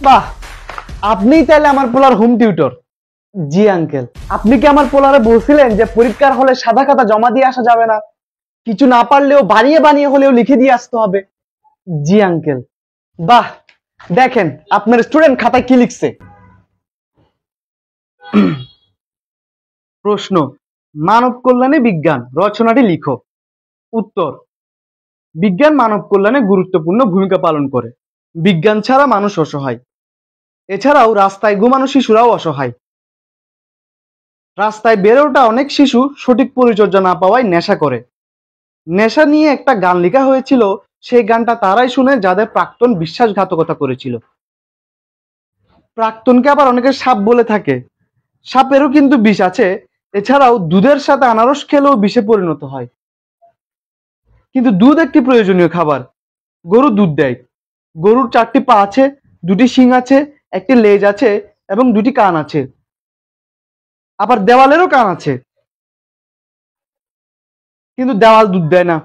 বাহ, আপনিই তাহলে আমার পোলার হোম টিউটর? জি আঙ্কেল। আপনি কি আমার পোলারে বলছিলেন যে পরীক্ষার হলে সাদা খাতা জমা দিয়ে আসা যাবে না, কিছু না পারলেও বানিয়ে বানিয়ে হলেও লিখে দিয়ে আসতে হবে? জি আঙ্কেল। বাহ, দেখেন আপনার স্টুডেন্ট খাতায় কি লিখছে। প্রশ্ন, মানব কল্যাণে বিজ্ঞান রচনাটি লিখো। উত্তর, বিজ্ঞান মানব কল্যাণে গুরুত্বপূর্ণ ভূমিকা পালন করে। বিজ্ঞান ছাড়া মানুষ অসহায়। এছাড়াও রাস্তায় ঘুমানো শিশুরাও অসহায়। রাস্তায় বেড়ে ওঠা অনেক শিশু সঠিক পরিচর্যা না পাওয়ায় নেশা করে। নেশা নিয়ে একটা গান লেখা হয়েছিল, সেই গানটা তারাই শুনে যাদের প্রাক্তন বিশ্বাসঘাতকতা করেছিল। প্রাক্তনকে আবার অনেকে সাপ বলে থাকে। সাপেরও কিন্তু বিষ আছে। এছাড়াও দুধের সাথে আনারস খেলেও বিষে পরিণত হয়। কিন্তু দুধ একটি প্রয়োজনীয় খাবার। গরু দুধ দেয়। গরুর 4টি পা আছে, 2টি শিং আছে, একটি লেজ আছে এবং 2টি কান আছে। আবার দেওয়ালেরও কান আছে, কিন্তু দেওয়াল দুধ দেয় না।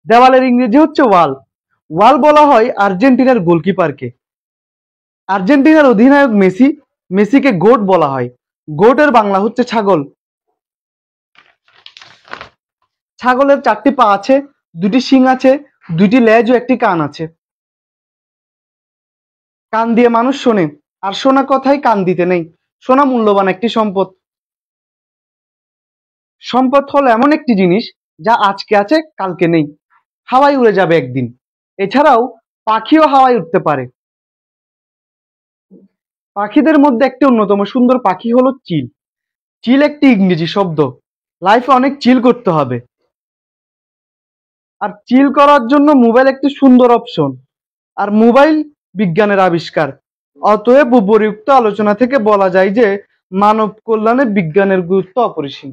দেওয়ালের ইংরেজি হচ্ছে ওয়াল। ওয়াল বলা হয় আর্জেন্টিনার গোলকিপারকে। আর্জেন্টিনার অধিনায়ক মেসি, মেসিকে গোট বলা হয়। গোটের বাংলা হচ্ছে ছাগল। ছাগলের 4টি পা আছে, 2টি শিং আছে, 2টি লেজ ও একটি কান আছে। কান দিয়ে মানুষ শোনে, আর শোনা কথাই কান দিতে নেই। শোনা মূল্যবান একটি সম্পদ। সম্পদ হলো এমন একটি জিনিস যা আজকে আছে কালকে নেই, হাওয়ায় উড়ে যাবে একদিন। এছাড়াও পাখিও হাওয়ায় উঠতে পারে। পাখিদের মধ্যে একটি অন্যতম সুন্দর পাখি হলো চিল। চিল একটি ইংরেজি শব্দ। লাইফে অনেক চিল করতে হবে, আর চিল করার জন্য মোবাইল একটি সুন্দর অপশন। আর মোবাইল বিজ্ঞানের আবিষ্কার। অতএব উপরিউক্ত আলোচনা থেকে বলা যায় যে মানব কল্যাণে বিজ্ঞানের গুরুত্ব অপরিসীম।